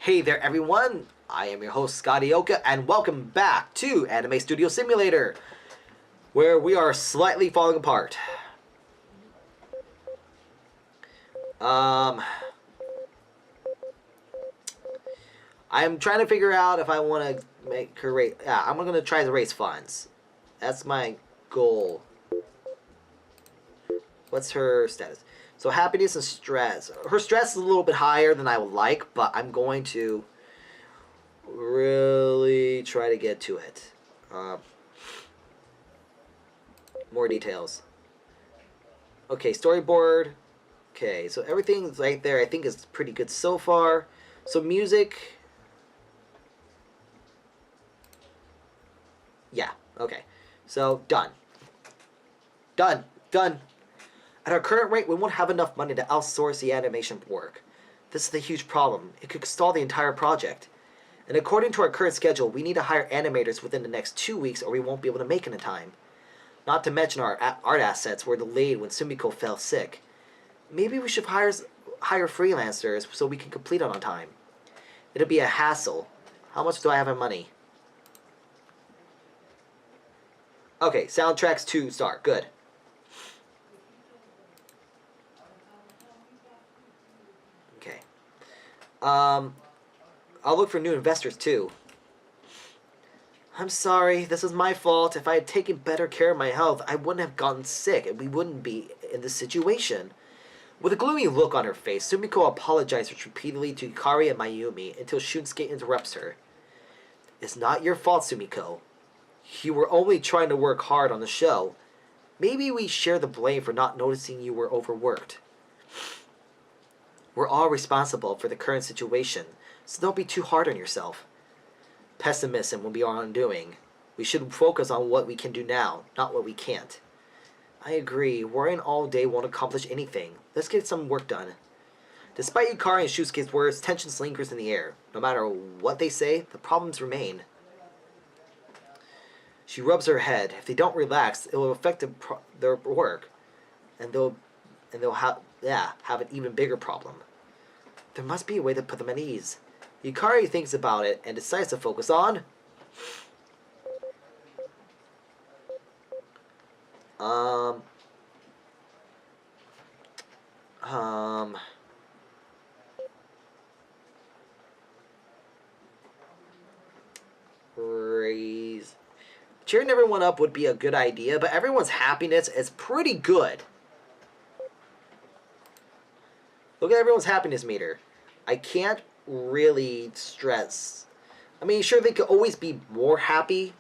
Hey there everyone, I am your host Scotty Oka and welcome back to Anime Studio Simulator, where we are slightly falling apart. I'm trying to figure out if I want to make her raise. Yeah, I'm going to try to raise funds. That's my goal. What's her status? So happiness and stress. Her stress is a little bit higher than I would like, but I'm going to really try to get to it. More details. Okay, storyboard. Okay, so everything's right there. I think is pretty good so far. So music. Yeah, okay. So, done. Done. Done. At our current rate, we won't have enough money to outsource the animation work. This is a huge problem. It could stall the entire project. And according to our current schedule, we need to hire animators within the next 2 weeks or we won't be able to make it in time. Not to mention our art assets were delayed when Sumiko fell sick. Maybe we should hire freelancers so we can complete it on time. It'll be a hassle. How much do I have in money? Okay, soundtracks 2-star. Good. Okay. I'll look for new investors too. I'm sorry, this is my fault. If I had taken better care of my health, I wouldn't have gotten sick and we wouldn't be in this situation. With a gloomy look on her face, Sumiko apologizes repeatedly to Hikari and Mayumi until Shunsuke interrupts her. It's not your fault, Sumiko. You were only trying to work hard on the show. Maybe we share the blame for not noticing you were overworked. We're all responsible for the current situation, so don't be too hard on yourself. Pessimism will be our undoing. We should focus on what we can do now, not what we can't. I agree, worrying all day won't accomplish anything. Let's get some work done. Despite Yukari and Shusuke's words, tension lingers in the air. No matter what they say, the problems remain. She rubs her head. If they don't relax, it will affect their work, and they'll have an even bigger problem. There must be a way to put them at ease. Yukari thinks about it and decides to focus on raise. Cheering everyone up would be a good idea, but everyone's happiness is pretty good. Look at everyone's happiness meter. I can't really stress. I mean, sure, they could always be more happy.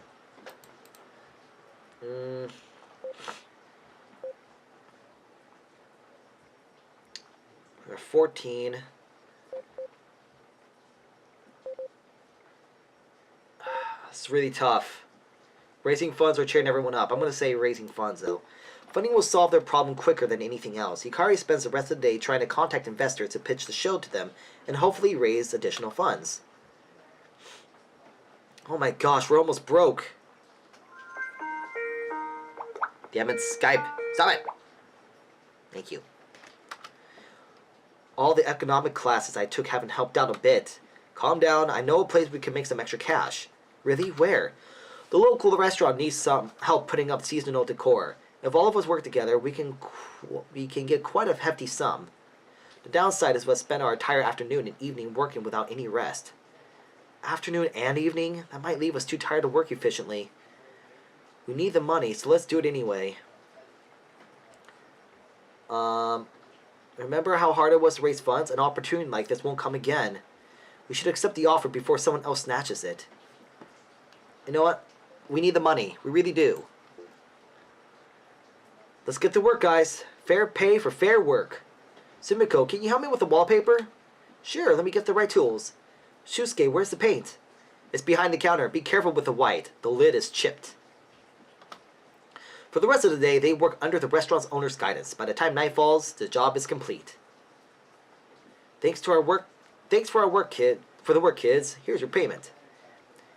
14. It's really tough. Raising funds or cheering everyone up. I'm going to say raising funds, though. Funding will solve their problem quicker than anything else. Hikari spends the rest of the day trying to contact investors to pitch the show to them and hopefully raise additional funds. Oh my gosh, we're almost broke. Damn it, Skype. Stop it! Thank you. All the economic classes I took haven't helped out a bit. Calm down, I know a place we can make some extra cash. Really? Where? The local restaurant needs some help putting up seasonal decor. If all of us work together, we can get quite a hefty sum. The downside is we'll spend our entire afternoon and evening working without any rest. Afternoon and evening? That might leave us too tired to work efficiently. We need the money, so let's do it anyway. Remember how hard it was to raise funds? An opportunity like this won't come again. We should accept the offer before someone else snatches it. You know what? We need the money. We really do. Let's get to work, guys. Fair pay for fair work. Sumiko, can you help me with the wallpaper? Sure, let me get the right tools. Shusuke, where's the paint? It's behind the counter. Be careful with the white. The lid is chipped. For the rest of the day, they work under the restaurant's owner's guidance. By the time night falls, the job is complete. Thanks for our work, kids. Here's your payment.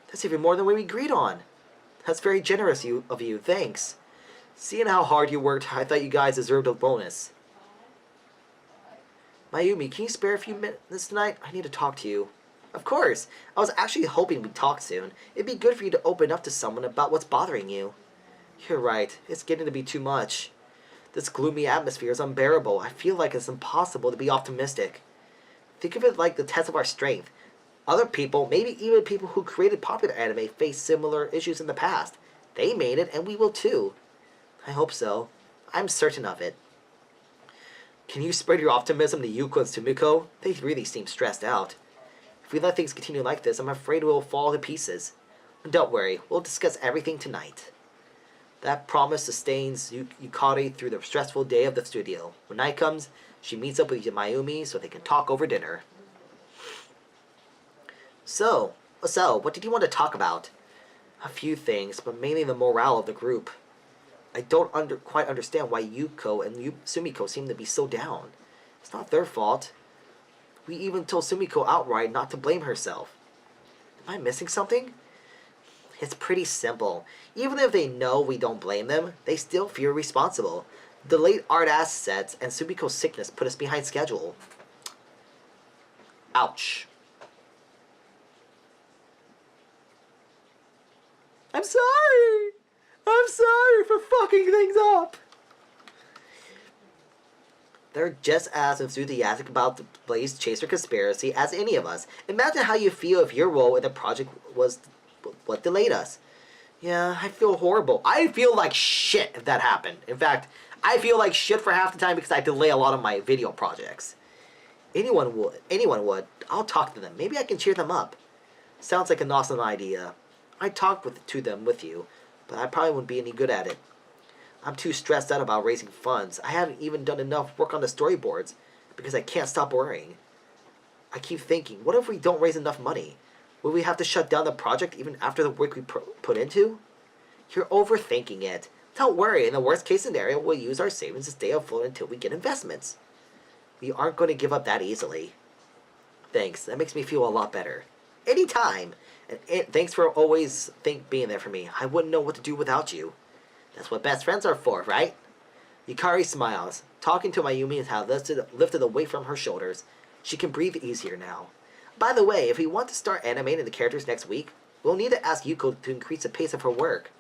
That's even more than we agreed on. That's very generous of you. Thanks. Seeing how hard you worked, I thought you guys deserved a bonus. Mayumi, can you spare a few minutes tonight? I need to talk to you. Of course. I was actually hoping we'd talk soon. It'd be good for you to open up to someone about what's bothering you. You're right. It's getting to be too much. This gloomy atmosphere is unbearable. I feel like it's impossible to be optimistic. Think of it like the test of our strength. Other people, maybe even people who created popular anime, faced similar issues in the past. They made it, and we will too. I hope so. I'm certain of it. Can you spread your optimism to Yuko and Sumiko? They really seem stressed out. If we let things continue like this, I'm afraid we'll fall to pieces. Don't worry, we'll discuss everything tonight. That promise sustains Yukari through the stressful day of the studio. When night comes, she meets up with Mayumi so they can talk over dinner. So, what did you want to talk about? A few things, but mainly the morale of the group. I don't quite understand why Yuko and Sumiko seem to be so down. It's not their fault. We even told Sumiko outright not to blame herself. Am I missing something? It's pretty simple. Even if they know we don't blame them, they still feel responsible. The late art assets and Sumiko's sickness put us behind schedule. Ouch. I'm sorry! I'm sorry for fucking things up! They're just as enthusiastic about the Blaze Chaser conspiracy as any of us. Imagine how you feel if your role in the project was what delayed us. Yeah, I feel horrible. I feel like shit if that happened. In fact, I feel like shit for half the time because I delay a lot of my video projects. Anyone would. I'll talk to them. Maybe I can cheer them up. Sounds like an awesome idea. I talked to them with you, but I probably wouldn't be any good at it. I'm too stressed out about raising funds. I haven't even done enough work on the storyboards because I can't stop worrying. I keep thinking, what if we don't raise enough money? Will we have to shut down the project even after the work we put into? You're overthinking it. Don't worry, in the worst case scenario, we'll use our savings to stay afloat until we get investments. We aren't going to give up that easily. Thanks, that makes me feel a lot better. Anytime! And thanks for always being there for me. I wouldn't know what to do without you. That's what best friends are for, right? Yukari smiles. Talking to Mayumi has lifted the weight from her shoulders. She can breathe easier now. By the way, if we want to start animating the characters next week, we'll need to ask Yuko to increase the pace of her work.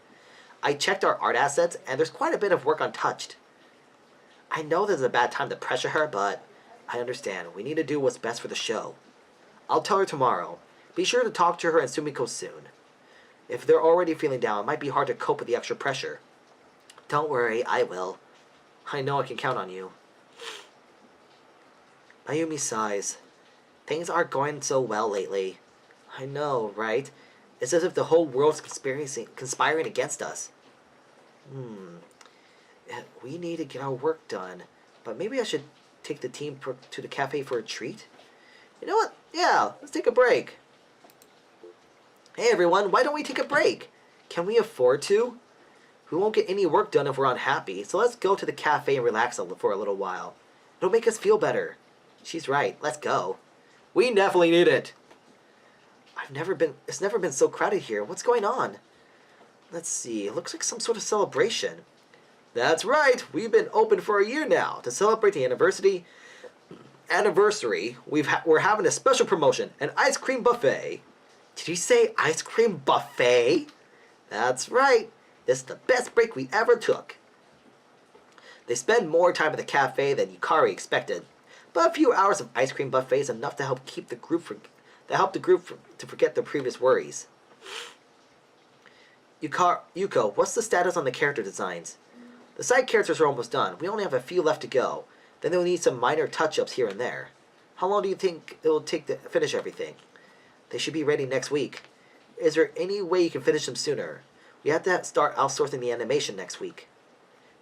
I checked our art assets, and there's quite a bit of work untouched. I know this is a bad time to pressure her, but I understand. We need to do what's best for the show. I'll tell her tomorrow. Be sure to talk to her and Sumiko soon. If they're already feeling down, it might be hard to cope with the extra pressure. Don't worry, I will. I know I can count on you. Mayumi sighs. Things aren't going so well lately. I know, right? It's as if the whole world's conspiring against us. We need to get our work done. But maybe I should take the team to the cafe for a treat? You know what? Yeah, let's take a break. Hey everyone, why don't we take a break? Can we afford to? We won't get any work done if we're unhappy, so let's go to the cafe and relax for a little while. It'll make us feel better. She's right, let's go. We definitely need it. It's never been so crowded here. What's going on? Let's see, it looks like some sort of celebration. That's right, we've been open for a year now. To celebrate the anniversary, we're having a special promotion, an ice cream buffet. Did you say ice cream buffet? That's right. This is the best break we ever took. They spend more time at the cafe than Yukari expected, but a few hours of ice cream buffet is enough to help the group to forget their previous worries. Yuko, what's the status on the character designs? The side characters are almost done. We only have a few left to go. Then they'll need some minor touch-ups here and there. How long do you think it will take to finish everything? They should be ready next week. Is there any way you can finish them sooner? We have to start outsourcing the animation next week.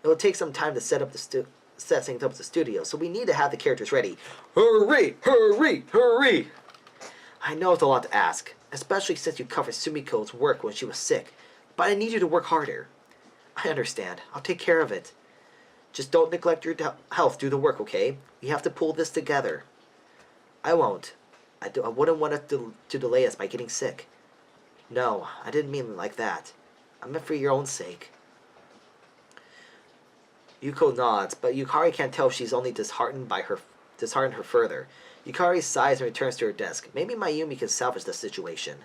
It will take some time to set things up at the studio, so we need to have the characters ready. Hurry! Hurry! Hurry! I know it's a lot to ask, especially since you covered Sumiko's work when she was sick, but I need you to work harder. I understand. I'll take care of it. Just don't neglect your health. Do the work, okay? We have to pull this together. I won't. I wouldn't want it to delay us by getting sick. No, I didn't mean it like that. I meant for your own sake. Yuko nods, but Yukari can't tell if she's only disheartened her further. Yukari sighs and returns to her desk. Maybe Mayumi can salvage the situation.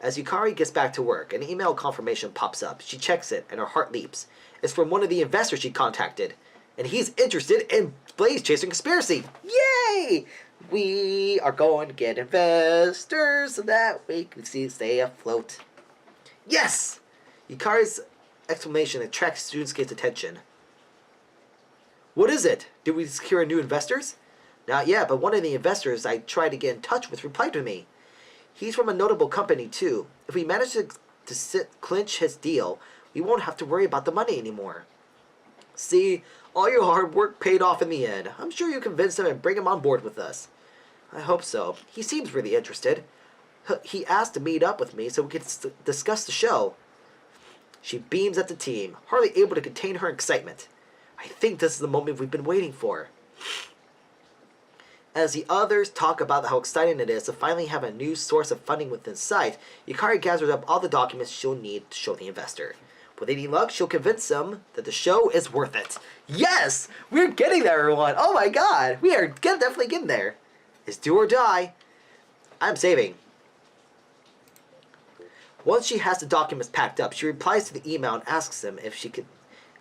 As Yukari gets back to work, an email confirmation pops up. She checks it, and her heart leaps. It's from one of the investors she contacted, and he's interested in Blaze Chaser Conspiracy. Yay! We are going to get investors so that we can stay afloat. Yes! Yukari's exclamation attracts Junsuke's attention. What is it? Did we secure new investors? Not yet, but one of the investors I tried to get in touch with replied to me. He's from a notable company, too. If we manage to clinch his deal, we won't have to worry about the money anymore. See, all your hard work paid off in the end. I'm sure you convinced him and bring him on board with us. I hope so. He seems really interested. He asked to meet up with me so we could discuss the show. She beams at the team, hardly able to contain her excitement. I think this is the moment we've been waiting for. As the others talk about how exciting it is to finally have a new source of funding within sight, Yukari gathers up all the documents she'll need to show the investor. With any luck, she'll convince them that the show is worth it. Yes! We're getting there, everyone! Oh my god! We are definitely getting there. It's do or die. I'm saving. Once she has the documents packed up, she replies to the email and asks them if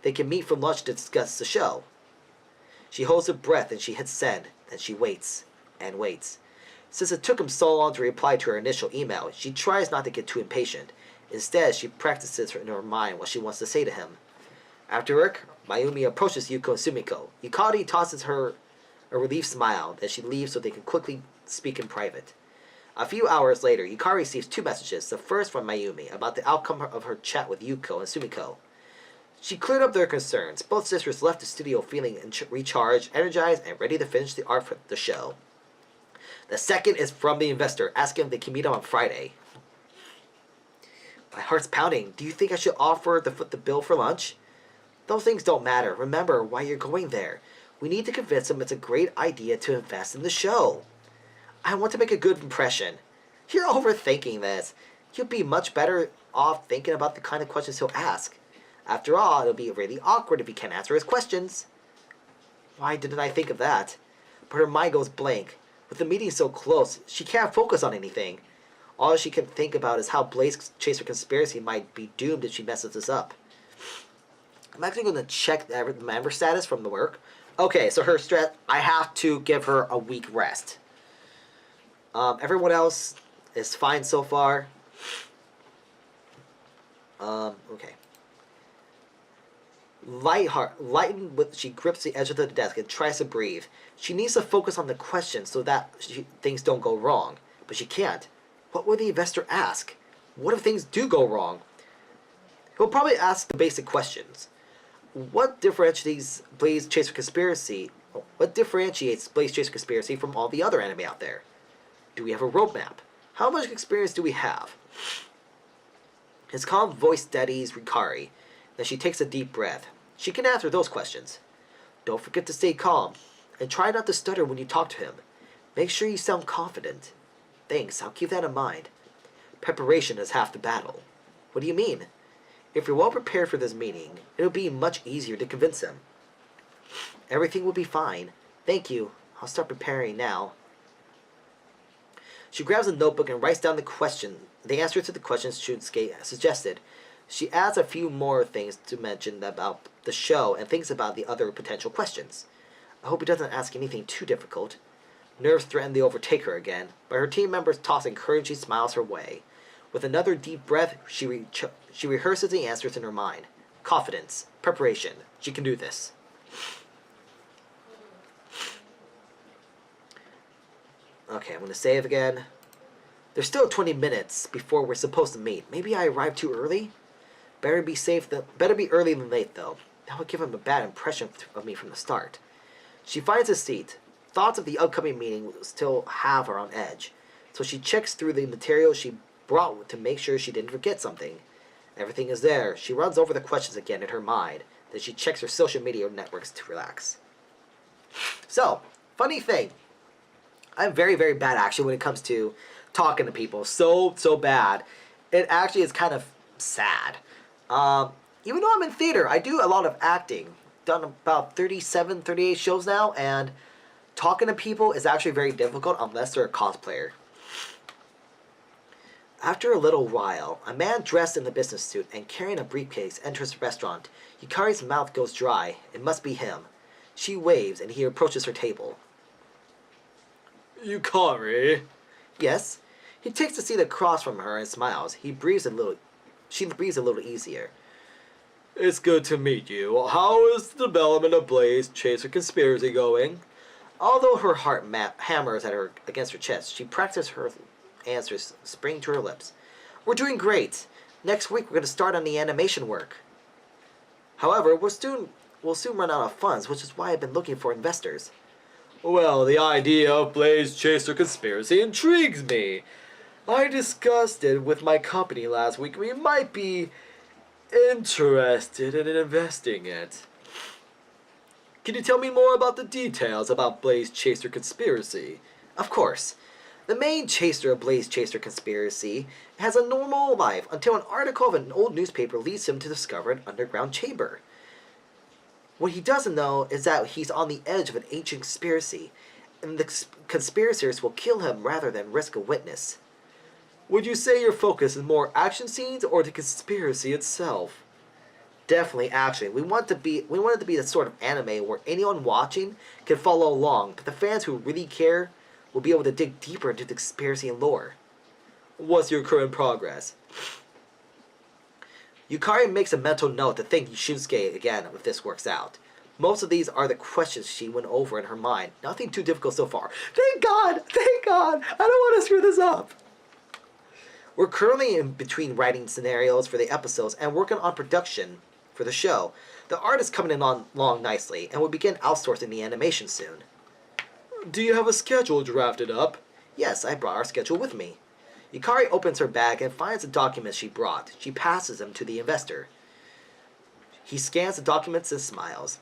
they can meet for lunch to discuss the show. She holds her breath and she hits send. Then she waits and waits. Since it took him so long to reply to her initial email, she tries not to get too impatient. Instead, she practices in her mind what she wants to say to him. After work, Mayumi approaches Yuko and Sumiko. Yukari tosses her a relieved smile, then she leaves so they can quickly speak in private. A few hours later, Yukari receives two messages, the first from Mayumi about the outcome of her chat with Yuko and Sumiko. She cleared up their concerns. Both sisters left the studio feeling recharged, energized, and ready to finish the art for the show. The second is from the investor, asking if they can meet him on Friday. My heart's pounding. Do you think I should offer to foot the bill for lunch? Those things don't matter. Remember why you're going there. We need to convince him it's a great idea to invest in the show. I want to make a good impression. You're overthinking this. You'll be much better off thinking about the kind of questions he'll ask. After all, it'll be really awkward if you can't answer his questions. Why didn't I think of that? But her mind goes blank. With the meeting so close, she can't focus on anything. All she can think about is how Blaze Chaser Conspiracy might be doomed if she messes this up. I'm actually going to check the member status from the work. Okay, so her stress, I have to give her a week rest. Everyone else is fine so far. Okay. Lightened with, she grips the edge of the desk and tries to breathe. She needs to focus on the question so that things don't go wrong. But she can't. What will the investor ask? What if things do go wrong? He'll probably ask the basic questions. What differentiates Blaze Chaser Conspiracy from all the other anime out there? Do we have a roadmap? How much experience do we have? His calm voice steadies Yukari. Then she takes a deep breath. She can answer those questions. Don't forget to stay calm, and try not to stutter when you talk to him. Make sure you sound confident. Thanks, I'll keep that in mind. Preparation is half the battle. What do you mean? If you're well prepared for this meeting, it'll be much easier to convince him. Everything will be fine. Thank you. I'll start preparing now. She grabs a notebook and writes down the answer to the questions Shunsuke suggested. She adds a few more things to mention about the show and thinks about the other potential questions. I hope he doesn't ask anything too difficult. Nerves threaten to overtake her again, but her team members toss encouraging smiles her way. With another deep breath, she rehearses the answers in her mind. Confidence. Preparation. She can do this. Okay, I'm going to save again. There's still 20 minutes before we're supposed to meet. Maybe I arrived too early? Better be early than late, though. That would give him a bad impression of me from the start. She finds a seat. Thoughts of the upcoming meeting will still have her on edge. So she checks through the material she brought to make sure she didn't forget something. Everything is there. She runs over the questions again in her mind. Then she checks her social media networks to relax. So, funny thing. I'm very, very bad, actually, when it comes to talking to people. So bad. It actually is kind of sad. Even though I'm in theater, I do a lot of acting. Done about 37, 38 shows now, and Talking to people is actually very difficult unless they're a cosplayer. After a little while, a man dressed in a business suit and carrying a briefcase enters the restaurant. Yukari's mouth goes dry. It must be him. She waves and he approaches her table. Yukari? Yes? He takes a seat across from her and smiles. She breathes a little easier. It's good to meet you. How is the development of Blaze Chaser Conspiracy going? Although her heart hammers at her against her chest, she practices her answers, spring to her lips. We're doing great. Next week we're going to start on the animation work. However, we'll soon run out of funds, which is why I've been looking for investors. Well, the idea of Blaze Chaser Conspiracy intrigues me. I discussed it with my company last week. We might be interested in investing it. Can you tell me more about the details about Blaze Chaser Conspiracy? Of course. The main chaser of Blaze Chaser Conspiracy has a normal life until an article of an old newspaper leads him to discover an underground chamber. What he doesn't know is that he's on the edge of an ancient conspiracy, and the conspirators will kill him rather than risk a witness. Would you say your focus is more action scenes or the conspiracy itself? Definitely action. We want it to be the sort of anime where anyone watching can follow along, but the fans who really care will be able to dig deeper into the conspiracy and lore. What's your current progress? Yukari makes a mental note to thank Shunsuke again if this works out. Most of these are the questions she went over in her mind. Nothing too difficult so far. Thank God! Thank God! I don't want to screw this up! We're currently in between writing scenarios for the episodes and working on production for the show. The art is coming along nicely, and we'll begin outsourcing the animation soon. Do you have a schedule drafted up? Yes, I brought our schedule with me. Yukari opens her bag and finds the documents she brought. She passes them to the investor. He scans the documents and smiles.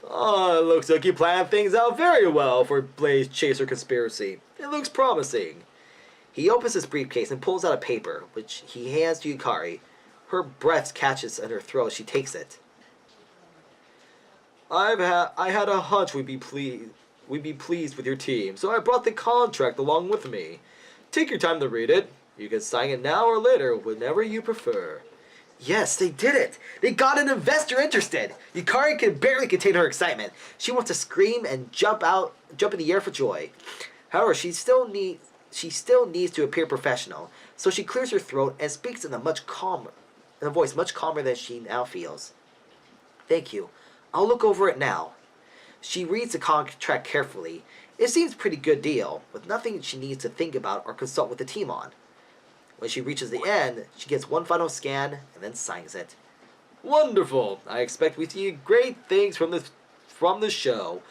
Oh, it looks like you planned things out very well for Blaze Chaser Conspiracy. It looks promising. He opens his briefcase and pulls out a paper, which he hands to Yukari. Her breath catches in her throat as she takes it. I had a hunch we'd be pleased with your team, so I brought the contract along with me. Take your time to read it. You can sign it now or later, whenever you prefer. Yes, they did it! They got an investor interested! Yukari can barely contain her excitement. She wants to scream and jump in the air for joy. However, she still needs to appear professional, so she clears her throat and speaks in a voice much calmer than she now feels. Thank you. I'll look over it now. She reads the contract carefully. It seems a pretty good deal, with nothing she needs to think about or consult with the team on. When she reaches the end, she gets one final scan and then signs it. Wonderful! I expect we see great things from the show.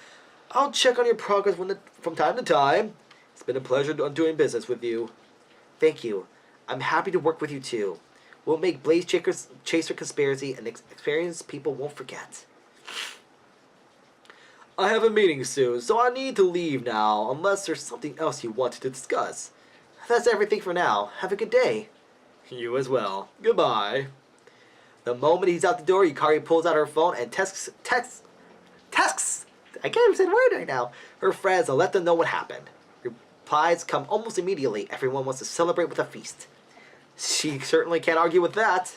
I'll check on your progress from time to time. It's been a pleasure doing business with you. Thank you. I'm happy to work with you too. We'll make Blaze Chaser Conspiracy an experience people won't forget. I have a meeting soon, so I need to leave now, unless there's something else you wanted to discuss. That's everything for now. Have a good day. You as well. Goodbye. The moment he's out the door, Yukari pulls out her phone and texts. I can't even say the word right now. Her friends to let them know what happened. Replies come almost immediately. Everyone wants to celebrate with a feast. She certainly can't argue with that.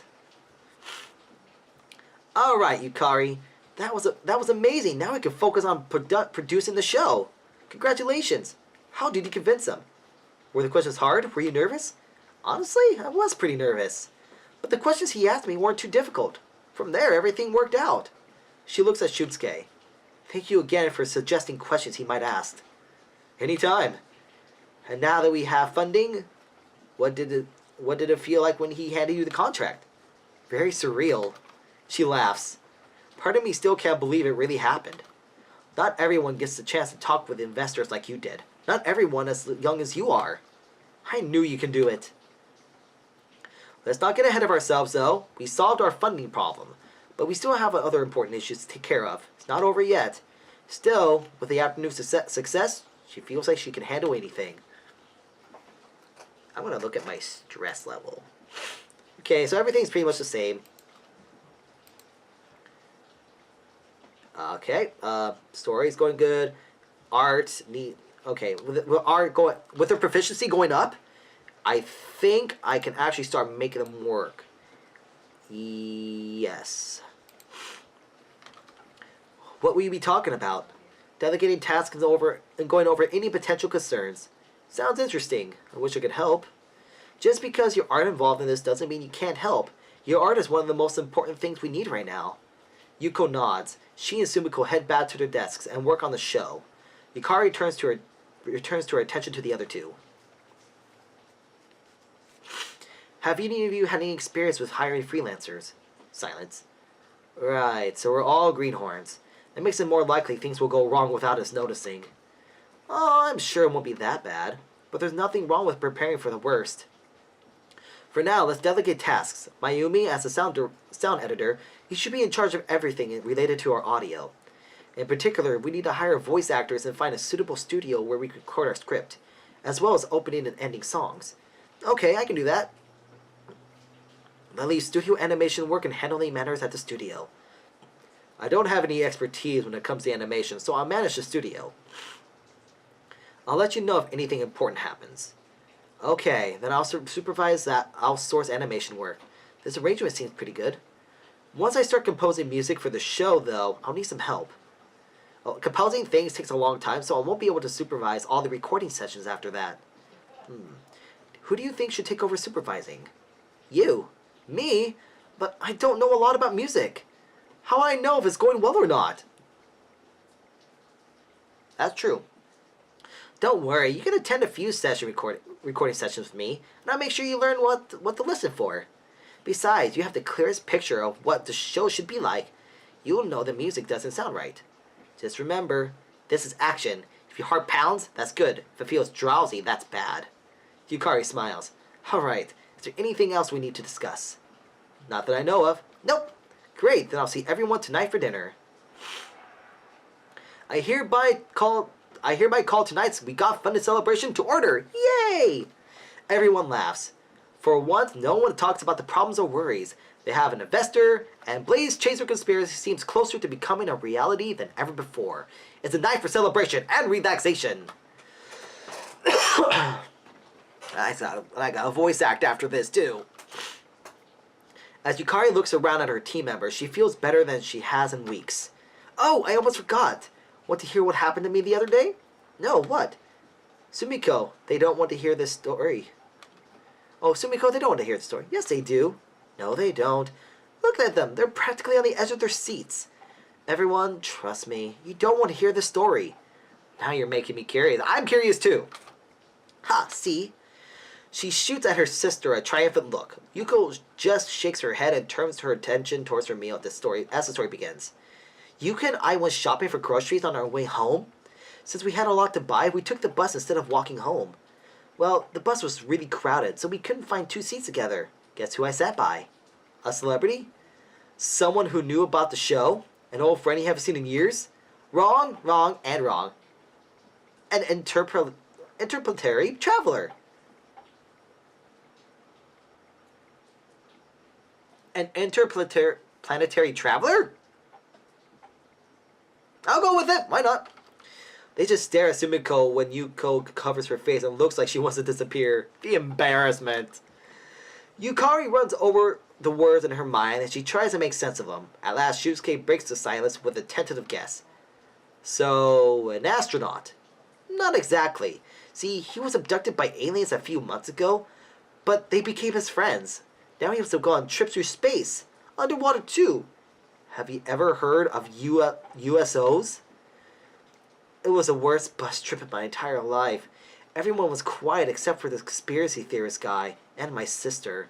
All right, Yukari. That was amazing. Now I can focus on producing the show. Congratulations. How did you convince them? Were the questions hard? Were you nervous? Honestly, I was pretty nervous. But the questions he asked me weren't too difficult. From there, everything worked out. She looks at Shunsuke. Thank you again for suggesting questions he might ask. Anytime. And now that we have funding, what did it feel like when he handed you the contract? Very surreal. She laughs. Part of me still can't believe it really happened. Not everyone gets the chance to talk with investors like you did. Not everyone as young as you are. I knew you can do it. Let's not get ahead of ourselves, though. We solved our funding problem, but we still have other important issues to take care of. It's not over yet. Still, with the afternoon's success, she feels like she can handle anything. I'm going to look at my stress level. Okay, so everything's pretty much the same. Okay, story's going good. art need. Okay, with art going with their proficiency going up, I think I can actually start making them work. Yes. What will you be talking about? Delegating tasks and going over any potential concerns. Sounds interesting. I wish I could help. Just because you aren't involved in this doesn't mean you can't help. Your art is one of the most important things we need right now. Yuko nods. She and Sumiko head back to their desks and work on the show. Yukari returns to her attention to the other two. Have any of you had any experience with hiring freelancers? Silence. Right, so we're all greenhorns. That makes it more likely things will go wrong without us noticing. Oh, I'm sure it won't be that bad, but there's nothing wrong with preparing for the worst. For now, let's delegate tasks. Mayumi, as the sound editor, he should be in charge of everything related to our audio. In particular, we need to hire voice actors and find a suitable studio where we can record our script, as well as opening and ending songs. Okay, I can do that. That leaves studio animation work and handling matters at the studio. I don't have any expertise when it comes to animation, so I'll manage the studio. I'll let you know if anything important happens. Okay, then I'll supervise that outsource animation work. This arrangement seems pretty good. Once I start composing music for the show, though, I'll need some help. Well, composing things takes a long time, so I won't be able to supervise all the recording sessions after that. Who do you think should take over supervising? You? Me? But I don't know a lot about music. How would I know if it's going well or not? That's true. Don't worry, you can attend a few recording sessions with me, and I'll make sure you learn what to listen for. Besides, you have the clearest picture of what the show should be like. You'll know the music doesn't sound right. Just remember, this is action. If your heart pounds, that's good. If it feels drowsy, that's bad. Yukari smiles. Alright, is there anything else we need to discuss? Not that I know of. Nope. Great, then I'll see everyone tonight for dinner. I hereby call tonight's We Got Funded celebration to order. Yay! Everyone laughs. For once, no one talks about the problems or worries. They have an investor, and Blaze Chaser Conspiracy seems closer to becoming a reality than ever before. It's a night for celebration and relaxation. I got a voice act after this, too. As Yukari looks around at her team members, she feels better than she has in weeks. Oh, I almost forgot. Want to hear what happened to me the other day? No, what? Sumiko, they don't want to hear this story. Oh, Sumiko, they don't want to hear the story. Yes, they do. No, they don't. Look at them. They're practically on the edge of their seats. Everyone, trust me. You don't want to hear the story. Now you're making me curious. I'm curious, too. Ha, see? She shoots at her sister a triumphant look. Yuko just shakes her head and turns her attention towards her meal as the story begins. Yuka and I went shopping for groceries on our way home. Since we had a lot to buy, we took the bus instead of walking home. Well, the bus was really crowded, so we couldn't find two seats together. Guess who I sat by? A celebrity? Someone who knew about the show? An old friend you haven't seen in years? Wrong, wrong, and wrong. An interplanetary traveler. An interplanetary traveler? I'll go with it. Why not? They just stare at Sumiko when Yuko covers her face and looks like she wants to disappear. The embarrassment. Yukari runs over the words in her mind and she tries to make sense of them. At last, Shusuke breaks the silence with a tentative guess. So, an astronaut? Not exactly. See, he was abducted by aliens a few months ago, but they became his friends. Now he has to go on trips through space. Underwater, too. Have you ever heard of USOs? It was the worst bus trip of my entire life. Everyone was quiet except for the conspiracy theorist guy and my sister.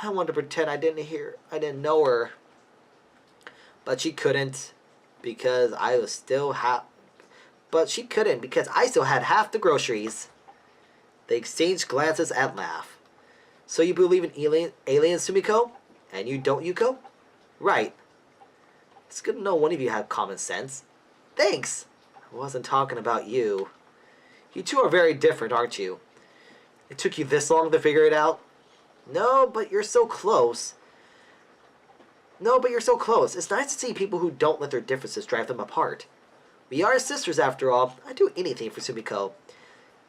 I wanted to pretend I didn't know her. But she couldn't because I still had half the groceries. They exchanged glances and laugh. So you believe in aliens, Sumiko? And you don't, Yuko? Right. It's good to know one of you had common sense. Thanks. I wasn't talking about you. You two are very different, aren't you? It took you this long to figure it out? No, but you're so close. It's nice to see people who don't let their differences drive them apart. We are sisters after all. I'd do anything for Sumiko.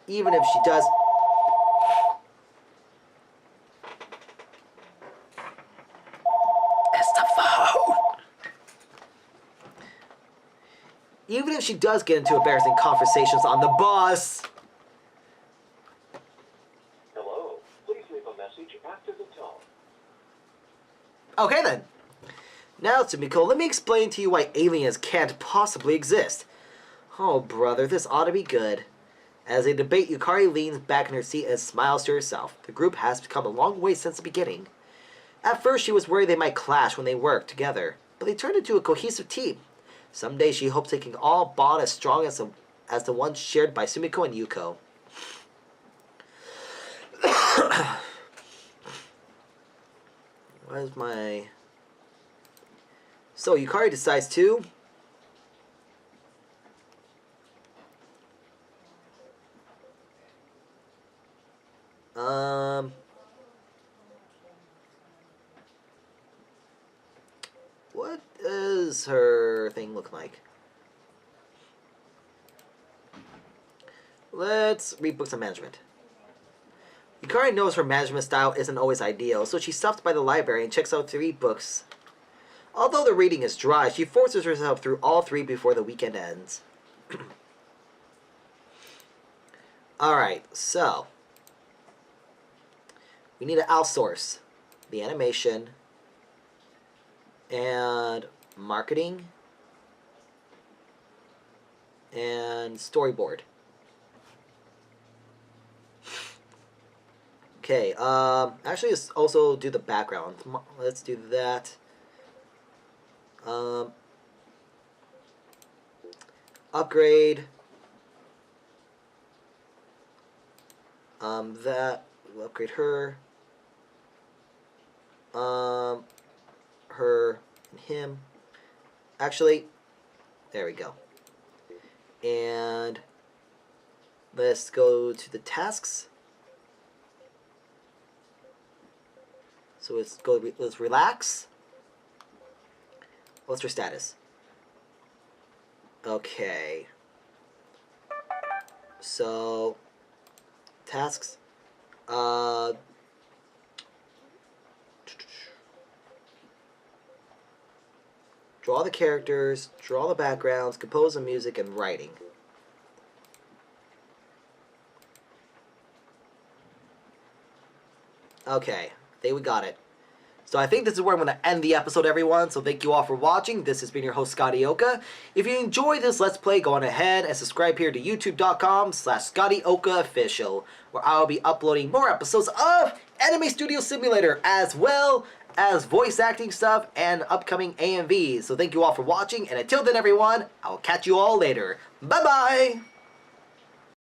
Even if she does... It's the phone! Even if she does get into embarrassing conversations on the bus. Hello. Please leave a message after the tone. Okay then. Now, Sumiko, let me explain to you why aliens can't possibly exist. Oh, brother, this ought to be good. As they debate, Yukari leans back in her seat and smiles to herself. The group has come a long way since the beginning. At first, she was worried they might clash when they worked together, but they turned into a cohesive team. Someday, she hopes they can all bond as strong as the one shared by Sumiko and Yuko. Where's my... So, Yukari decides to... What does her thing look like? Let's read books on management. Yukari knows her management style isn't always ideal, so she stops by the library and checks out 3 books. Although the reading is dry, she forces herself through all 3 before the weekend ends. Alright, so... we need to outsource the animation and marketing and storyboard. Okay, actually let's also do the background. Let's do that. Upgrade. That we'll upgrade her. Her and him. Actually, there we go. And let's go to the tasks. So let's relax. What's her status? Okay. So tasks. Draw the characters, draw the backgrounds, compose the music, and writing. Okay, I think we got it. So I think this is where I'm going to end the episode, everyone. So thank you all for watching. This has been your host, Scotty Oka. If you enjoyed this Let's Play, go on ahead and subscribe here to youtube.com/ScottyOkaOfficial, where I'll be uploading more episodes of Anime Studio Simulator, as well as voice acting stuff and upcoming AMVs. So thank you all for watching, and until then, everyone, I'll catch you all later. Bye-bye!